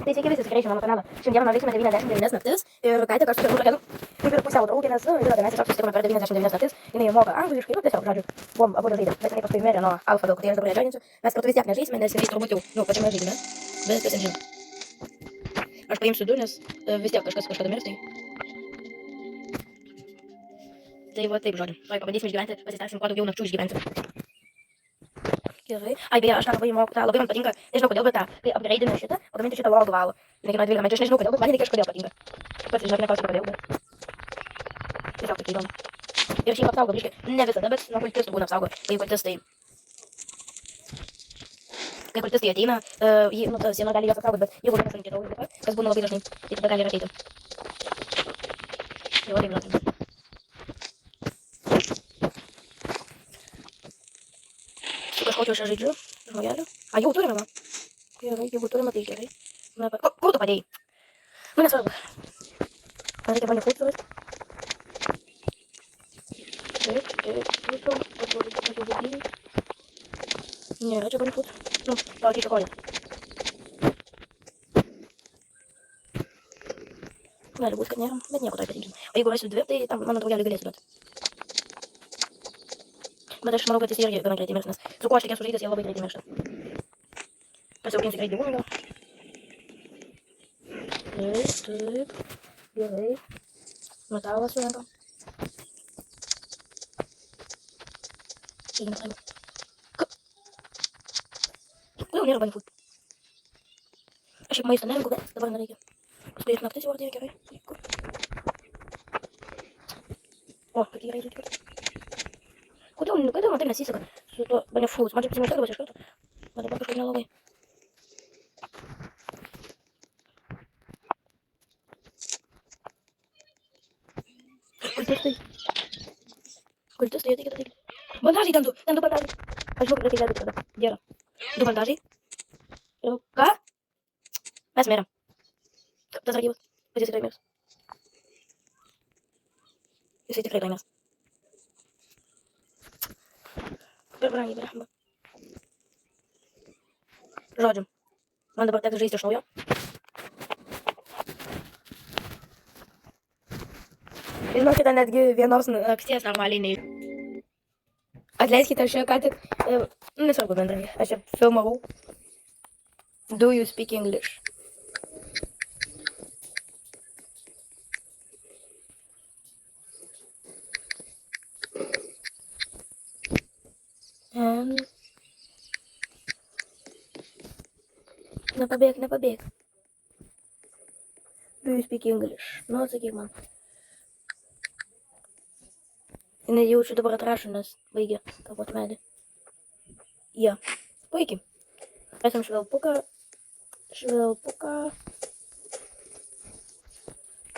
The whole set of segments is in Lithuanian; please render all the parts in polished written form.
Tai sveiki visi sugrįžę mano kanalą. Šiandien mes veiksime 99 naktis ir Kaitė kažkaip ir nukeliu. Kaip ir pusiau draugė, nes žinote, mes tiesiog susitikome per 99 naktis. Jinai moka angliškai, tiesiog, žodžiu, buvom abu žaidė. Bet jinai paskui mirė nuo alfa daug, tai aš dabar nežaidžiu. Mes kartu vis tiek nežaisime, nes jinai turbūt jau, pačiame žaidime. Bet kas ten žino. Aš paimsiu du, nes vis tiek kažkas kažkada mirs. Tai va taip, žodžiu. Tuoj pabandysim išgyventi, pasistengsim kuo daugiau nakčių išgyventi. Gerai. Ai, beje, aš tą labai moku, tą labai man patinka, nežinau kodėl, bet tą, kai upgradeinu šitą, o gaminti šitą logų valą. Nekina 12 metų, aš nežinau kodėl, bet man kažkodėl patinka. Pats, žinok, neklausiu kodėl, bet tiesiog taip įdomu. Ir šiaip apsaugo, biškai, ne visada, bet nuo kultistų būna apsaugo. Kai kultistai ateina, ta siena gali juos apsaugoti, bet jeigu vienas ant kito, kas būna labai dažnai, tai tada gali ir ateiti. Tai va taip žodžiu. Kažkokio aš žaidžiu, žmogeliu. A, jau turime, va. Gerai, jeigu turime, tai gerai. Na, kur tu padėjai? Nu, nesvarbu. Man reikia bunny food surasti. Taip. Nėra čia bunny food. Nu, tau keičia koją. Gali būt, kad nėra, bet nieko toj patinkim. O jeigu rasiu dvi, tai tam mano draugelį galėsiu duoti. Bet aš manau, kad jis irgi gana greitai mirs, nes su kuo aš tik esu žaidęs, jie labai greitai miršta. Pasiauginsiu greit gyvūną. Taip. Gerai. Metalą surenkam. Irgi metalą. Kodėl nėra bunny food? Aš šiaip maisto nerenku, bet dabar nereikia. Paskui ir naktis jau artėja, gerai. O, kaip gerai žaidžiu. Kodėl man taip nesiseka su tuo bunny food? Man čia pasimašėdavas iš karto. Bet dabar kažkaip nelabai. Kultistai ateikit. Bandažai ten du bandažai. Aš žinau, kad reikia gelbėti tada. Gera. 2 bandažai. Ir ką? Mes mirėm. Tas yra gyvas. Bet jis tikrai mirs. Jisai tikrai laimės. Per brangiai, blemba. Žodžiu. Man dabar teks žaisti iš naujo. Žinokite, netgi vienos nakties normaliai nei. Atleiskite, aš čia ką tik, nesvarbu bendrai, aš čia filmavau. Do you speak English? And... Nepabėg. Do you speak English? Nu, atsakyk man. Jinai jaučiu dabar atrašo, nes baigė kalbot medį. Ja, puikiai. Esam švilpuką.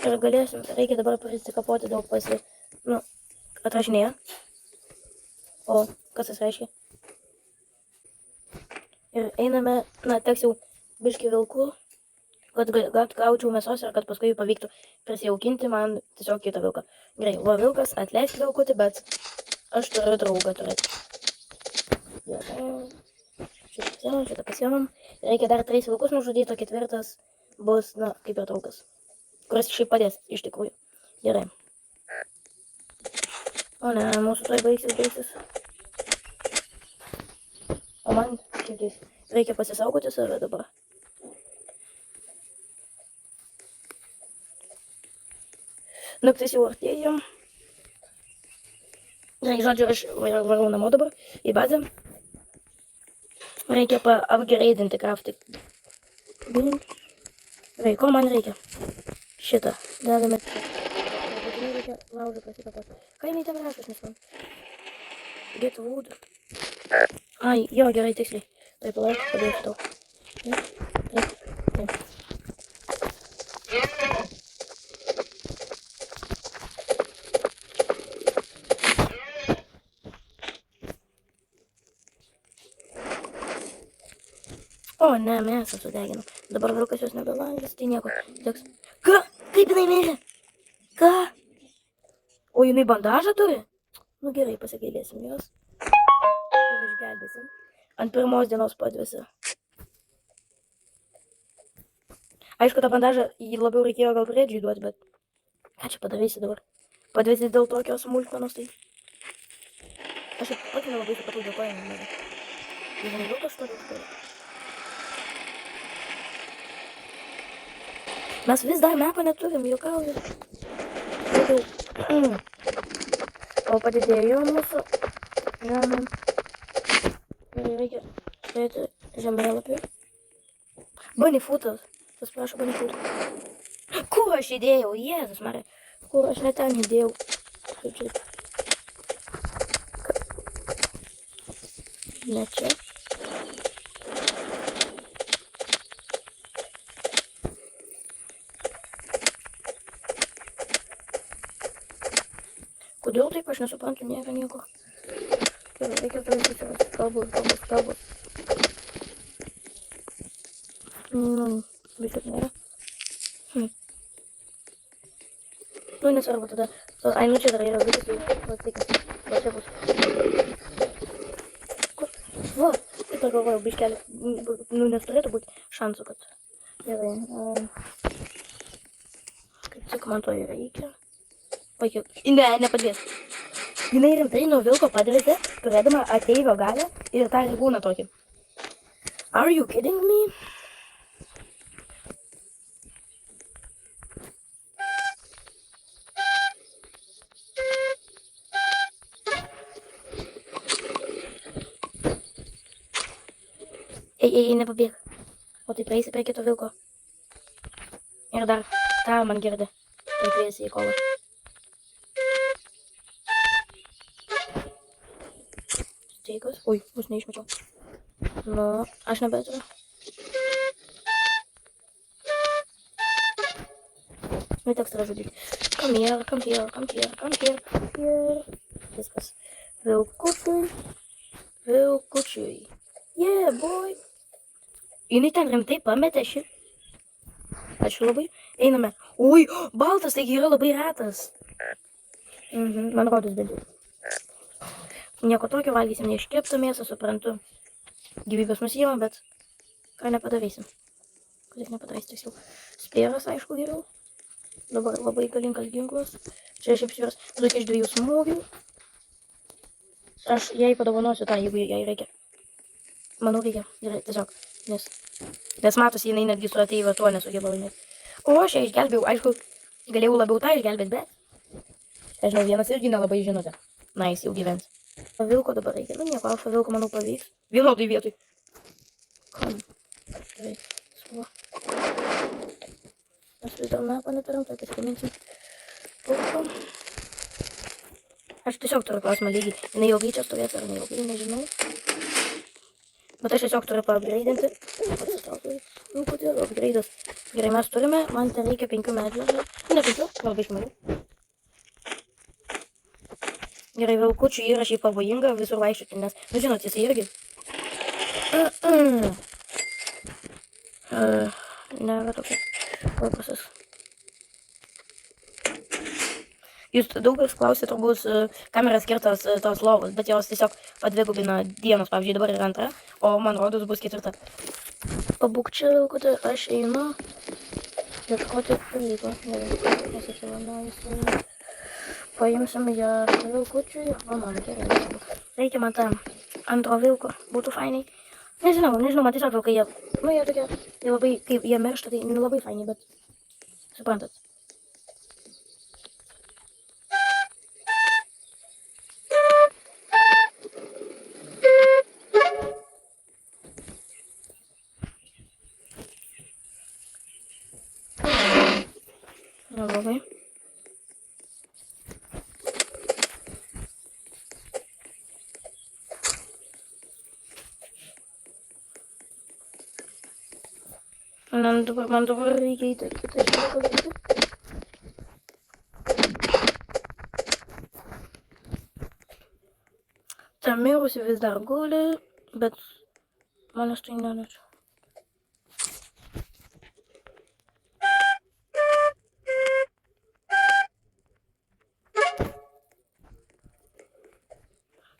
Ir galėsim, reikia dabar prisikapoti daug atrašinėje. O, kas tas reiškia? Ir einame, teks jau biškį vilkų, kad gaučiau mėsos ir kad paskui pavyktų prisijaukinti man tiesiog kitą vilką. Gerai, va vilkas, atleisk vilkutį, bet aš turiu draugą turėti. Gerai, šitą pasiemam. Reikia dar 3 vilkus nužudyti, o 4 bus, kaip ir draugas. Kuris šiaip padės, iš tikrųjų. Gerai. O ne, mūsų tuoj baigsis. O man šiaip reikia pasisaugoti save dabar. Naktis jau artėja. Gerai, žodžiu, aš varau namo dabar į bazę. Reikia upgrade'inti kraftį. Gerai, ko man reikia? Šitą. Dedame. Būtinai reikia laužą pasikapoti. Ką jinai ten rašo, nesman? Get wood. Ai, jo, gerai, tiksliai. Tai palauk, padėsiu tau. Taip. O, ne, mes sudeginam. Dabar vilkas jos nebevalgys, tai nieko. Teks. Ką? Kaip jinai mirė? Ką? O jinai bandažą turi? Nu gerai, pasigailėsim jos. Ir išgelbėsim. Ant 1 dienos padvėsi. Aišku, tą bandažą jį labiau reikėjo gal Redžiui duoti, bet ką čia padarysi dabar? Padėsi dėl tokios smulkmenos, tai... Aš ir pati nelabai supratau, dėl ko jam nėra. Jeigu nevilkas toliau tikrai. Mes vis dar meko neturim, juokauju. O padidėjo mūsų žemė. Ir reikia turėti žemėlapį. Bonifutas. Tas prašo bonifutas. Kur aš įdėjau? Jėzus, Marija. Kur aš ne ten įdėjau? Kaip čia? Ne čia. Kodėl taip aš nesuprantu, nėra nieko. Ir reikia turėti susirasti kalbos. Vis tik nėra. Nu, nesvarbu tada. Ai, nu čia dar yra viskas, tai tikras. Va, čia bus. Kur? Va, taip aš galvojau, biškelį. Nu, nes turėtų būti šansų, kad... Gerai. Kaip tik man to reikia. Vaikiau. Ne, nepadės. Jinai rimtai nuo vilko padrėsi, turėdama ateivio galią ir tą gyvūną tokį. Are you kidding me? Ei, nepabėg. O tai praeisi prie kito vilko. Ir dar tą man girdi. Tai kviesi į kovą. Steigas. Ui, bus neišmečiau. Nu, aš nebeturiu. Nu, teks tave žudyti. Come here. Viskas. Vilkučiui. Yeah, boy. Jinai ten rimtai pametė šį. Ačiū labai. Einame. Ui, baltas, taigi yra labai retas. Man rodos bent jau. Nieko tokio, valgysim neiškeptą mėsą, suprantu. Gyvybės nusiimam, bet ką nepadarysim. Kodėl nepadarysim tiksliau. Spėras, aišku, geriau. Dabar labai galingas ginklas. Čia šiaip spėras. Reikia iš 2 smūgių. Aš jai padovanosiu tą, jeigu jai reikia. Manau, reikia. Gerai, tiesiog. Nes matosi, jinai netgi su ateivio tuo nesugeba laimėti. O aš ją išgelbėjau, aišku, galėjau labiau tą išgelbėti, bet... Aš žinau, vienas irgi nelabai žinote. Na, jis jau gyvens. Vilko dabar reikia. Nu, nieko, alfa vilko, manau, pavyks. Vienodai vietoj. Kam? Gerai, suva. Mes vis dar mapą neturim, tai pasigaminsim. Vilko. Aš tiesiog turiu klausimą lygiai. Jinai ilgai čia stovės, ar neilgai, nežinau. Bet aš tiesiog turiu paupgraidinti. Pasitraukiu. Nu, kodėl upgraidas. Gerai, mes turime. Man ten reikia 5 medžių. Ne 5, gal 5 medžių. Gerai, vilkučių yra šiaip pavojinga visur vaikščioti, nes, nu žinot, jisai irgi. Nėra tokia paprastas. Jūs daug kas klausė, turbūt kamera skirtas tos lovos, bet jos tiesiog padvigubina dienos, pavyzdžiui, dabar yra 2, o man rodos bus 4. Pabūk čia, vilkutė, aš einu ieškoti dalyko. Gerai, nesisilanaisiu. Paimsim ją vilkučiui. O, man gerai. Reikia man tą antro vilko. Būtų fainiai. Nežinau, man tiesiog vilkai jie... Nu, jie tokie... Jie labai... Kaip jie miršta, tai nelabai fainiai, bet... Suprantat. Neblogai. Man dabar reikia į kitą šitą padaryti. Ta mirusi vis dar guli, bet manęs tai neliečia.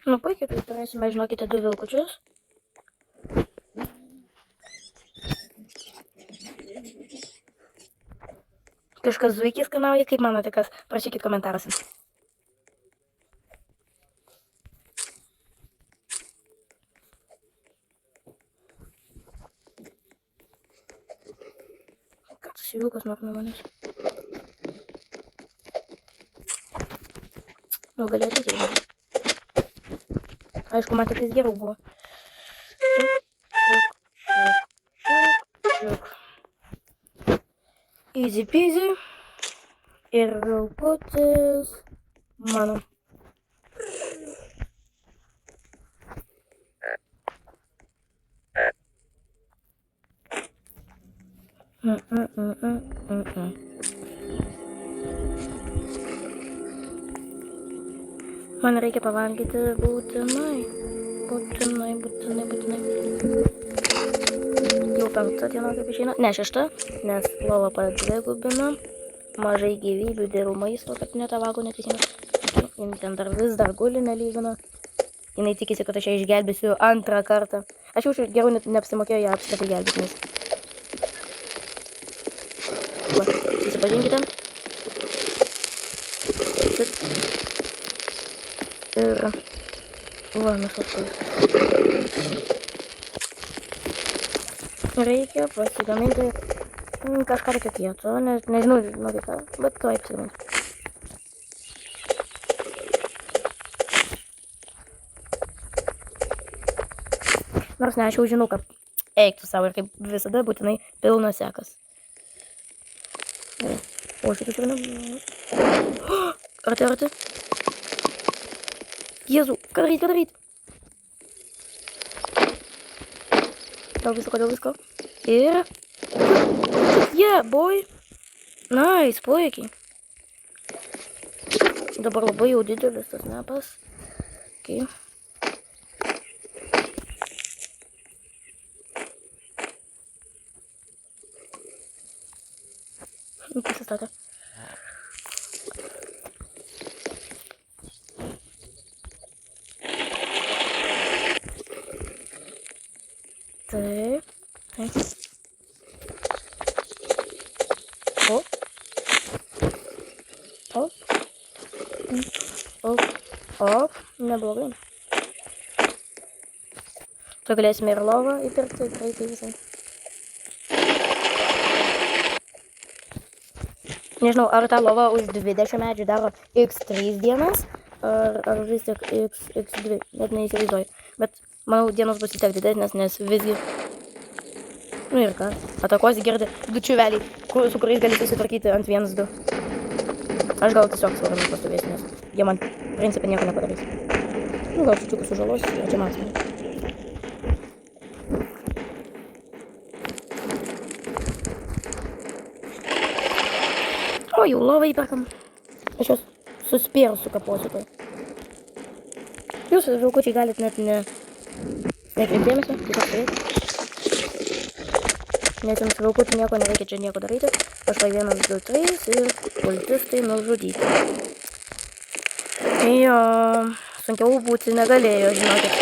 Nu, puikiai, tai turėsime, žinokite, 2 vilkučius. Kažkas zuikis kanauja, kaip manote, kas? Prašykit komentaruose. Ką tas vilkas nori nuo manęs? Nu, galėtų tai. Aišku, man tik jis geriau buvo. Easy peasy. Ir vilkutis mano. Man reikia pavalgyti būtinai. Jau 5 diena kaip išeina. Ne, 6, nes lova padvigubino. Mažai gyvybių dėl maisto, kad netavago neteisingai. Jis ten vis dar guli nelygino. Jinai tikisi, kad aš ją išgelbėsiu 2 kartą. Aš jau geriau neapsimokėjau ją apskritai gelbėti. Va, susipažinkite. Ir... Va, mes atšaus. Reikia pasigaminti kažką tokio kieto, nežinau, nori ką, bet to apsigaminti. Nors ne, aš jau žinau, kad eiktų savo ir kaip visada būtinai pilnas sekas. O, šitų šiandien. Arti. Jėzų, ką daryt? Dėl visko. Ir... Yeah, boy. Nice, puikiai. Dabar labai jau didelis tas snapas. Okay. Pasistatė. Taip. O, neblogai. Tu galėsime ir lovą įpirkti greitai visai. Nežinau, ar ta lova už 20 medžių daro x3 dienas, ar vis tik x2, net neįsivaizduoju. Bet manau, dienos bus vis tiek didesnės, nes visgi... Nu ir ką, atakos girdi 2 čiuveliai, su kuriais gali susitvarkyti ant 1-2. Aš gal tiesiog svarami pastovėsiu, nes jie man principė nieko nepadarys. Nu, gal čiučiukus sužalos, ir čia matome. O, jau lovą įperkam. Aš jos suspėru sukaposiu tai. Jūs, vilkučiai, galit net nekreipdėmėsio, tiesiog stovėti. Nes jums vilkučiai nieko nereikia čia nieko daryti. Aš tai 1, 2, 3 ir kultistai nužudyti. Jo, sunkiau būti negalėjo, žinokit.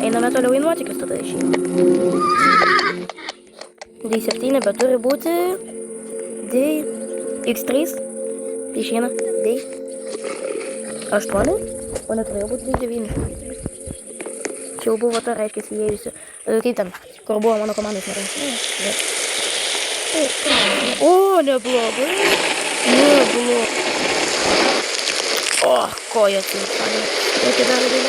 Einame toliau į nuotykius tada išeina. D7, bet turi būti DX3. Tai išeina D8, o neturėjo būti D9. Čia jau buvo ta, reiškia, įėjusi. Kaip ten, kur buvo mano komandos nariai. O, neblogai. O, koja atsiprašau. Reikia dar įdėlį.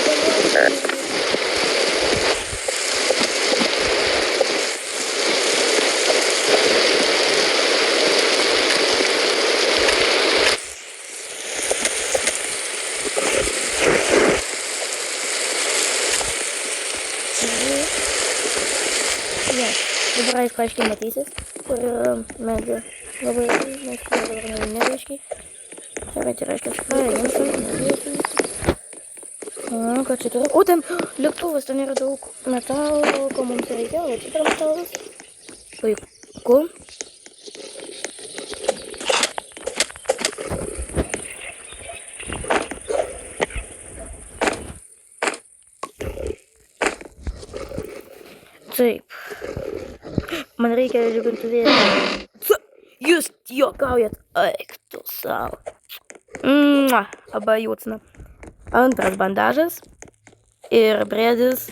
Dabar aišku aiškiai matysis, kur medžio labai neaiškiai. Tai reiškia, ką jiems ką čia turiu? O, ten lėktuvas, ten yra daug metalo, ko mums reikia, o čia yra metalas. Puiku. Taip. Man reikia žibintuvėlį. Jūs juokaujat. Eik tu savo. Обоюдно. Antras bandažas. Ir briedis.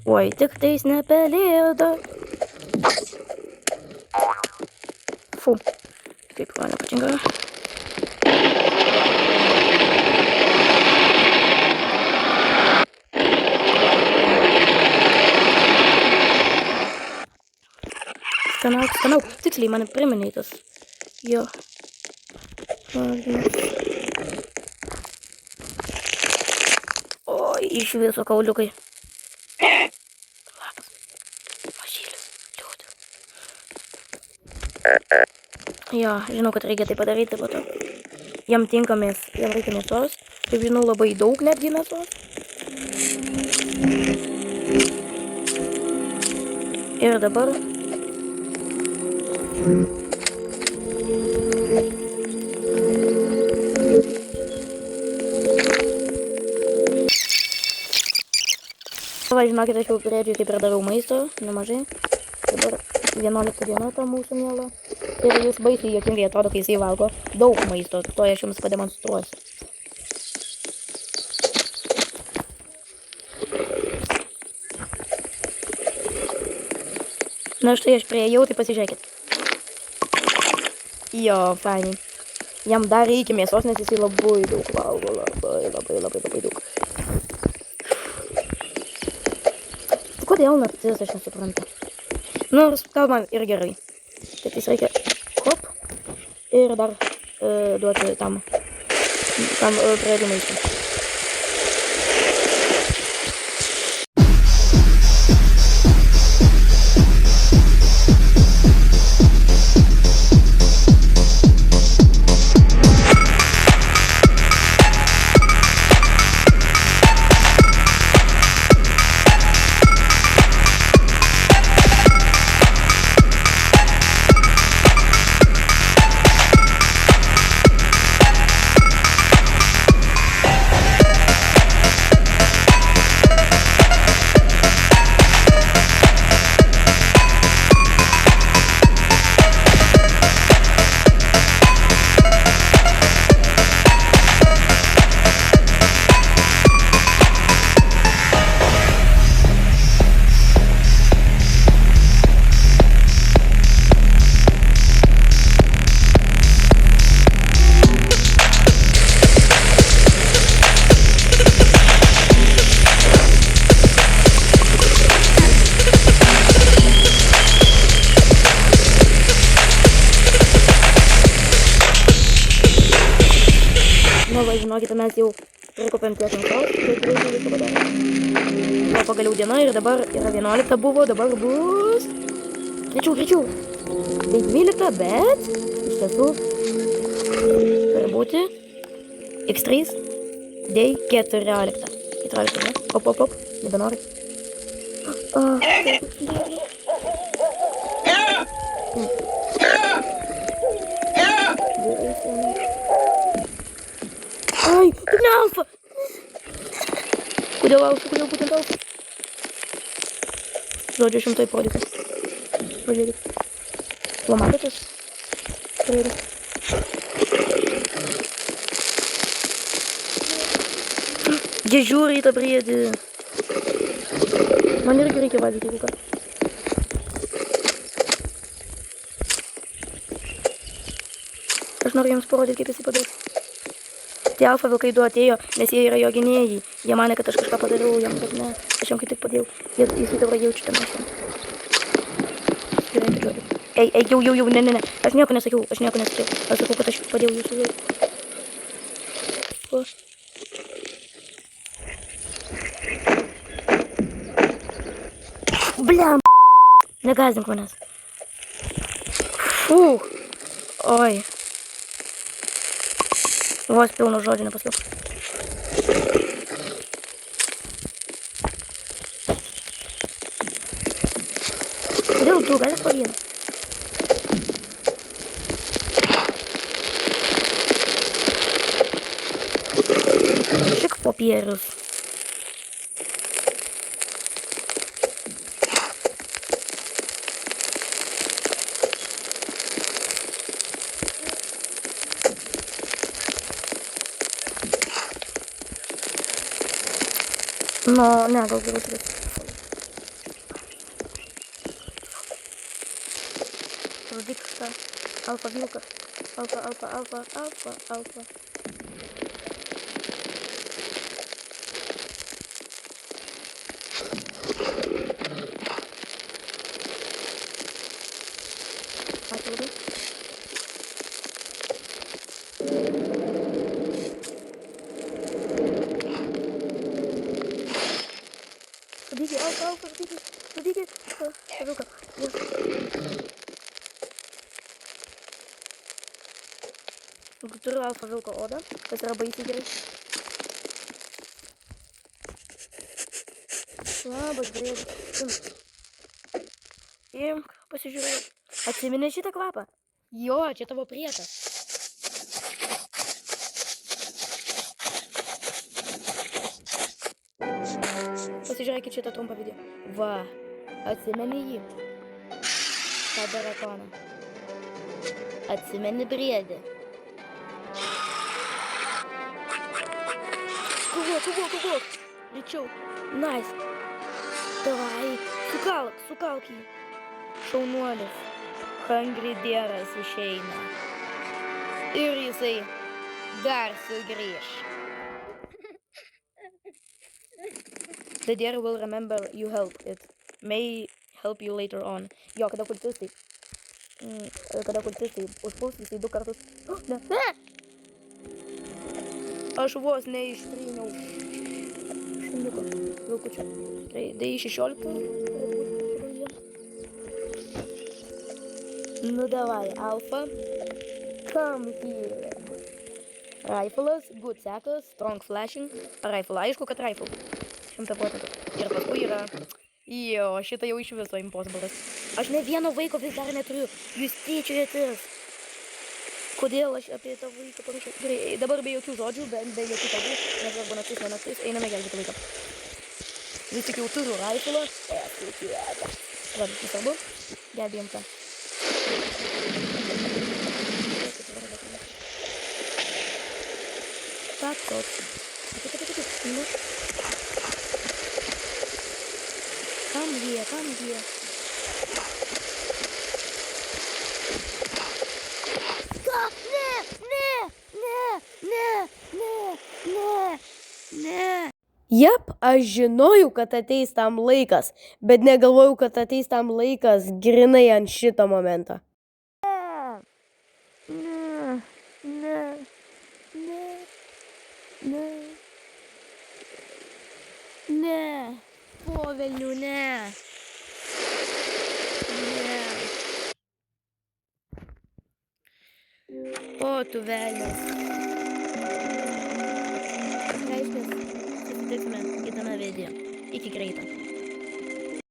Oi, tik tais ne pelėda. Fu. Kaip man nepatinka. Skanau. Tiksliai mane priminė tas. Jo. Oi, iš viso kauliukai. Labas. Mažylis. Liūdė. Jo, žinau, kad reikia tai padaryti, po to. Jam reikia mėsos. Kaip žinau, labai daug netgi mėsos. Ir dabar... Žinokit, aš jau briedžiui kaip ir daviau maisto, nemažai. Dabar 11 diena ta mūsų miela. Ir jis baisiai juokingai atrodo, kai jisai valgo daug maisto. To aš jums pademonstruosiu. Na štai aš priėjau, tai pasižiūrėkit. Jo, fainiai. Jam dar reikia mėsos, nes jisai labai daug valgo. Labai daug. Kodėl naktis, aš nesuprantu. Nors gal man ir gerai. Taip jis reikia hop ir dar duoti tam briedžiui maistą. Žinokite, mes jau prikopėm tiek mėsos, tai greitai visą padarėm. O pagaliau diena ir dabar yra 11 buvo, dabar bus... Greičiau. Tai 12, bet iš tiesų turi būti X3, day 14. 14, ne? Hop, nebenori. Ai, ne alfa! Kodėl būtent alfa? Žodžiu, 100 produktų. Pažiūrėkit. Va, matėtės? Jie žiūri į tą briedį. Man irgi reikia valgyti kuką. Aš noriu jums parodyti, kaip jisai padarys. Tie alfa vilkai du atėjo, nes jie yra jo gynėjai. Jie manė, kad aš kažką padariau jam, bet ne. Aš jam kaip tik padėjau. Jisai dabar jaučiu ten aš. Gerai, žodžiu. Ei, jau, ne. Aš nieko nesakiau. Aš sakau, kad aš padėjau jūsų vaiką. O. Bliam. Negąsdink manęs. Fuh. Oi. Vos pilno žodžio nepasakiau. Vilkų, galit po vieną? Šik popierius. No, ne, gal geriau turėti. Diksta. Alfa vilkas. Alfa. Ačiū labai. Subėgi, alfa, subėgi. Vilka. Turiu alfa vilko odą, kas yra baisiai gerai. Labas, briedis. Imk, pasižiūrėk. Atsimeni šitą kvapą? Jo, čia tavo prietas. Pasižiūrėkit šitą trumpą video. Va, atsimeni jį. tą drakoną. Atsimeni briedį. Kovok. Greičiau. Nice. Davai. Sukalk jį. Šaunuolis. Hungry Deeras išeina. Ir jisai dar sugrįš. The deer will remember you helped it. May help you later on. Jo, kada kultistai užpuls, jisai 2 kartus. Ne. Aš vos neištryniau šuniuko vilkučio. Tai D16. Nu davai, Alpha. Come here. Rifles, good sekas, strong flashing. Rifle, aišku, kad rifle. 100%. Ir paskui yra... Jo, šitą jau iš viso impossible. Aš ne vieno vaiko vis dar neturiu. Jūs tyčiojatės. Kodėl aš apie tą vaiką parašiau? Gerai, dabar be jokių žodžių, be jokių kalbų. Nesvarbu naktis, ne naktis. Einame gelbėti vaiką. Vis tik jau turiu rifle. Va, nesvarbu. Gelbėjom tą. Patok. Come here. Ne. Jep, aš žinojau, kad ateis tam laikas, bet negalvojau, kad ateis tam laikas grinai ant šito momento. Ne. Po velnių, ne. O, tu velnias. Reiškia, susitiksime kitame video. Iki greito.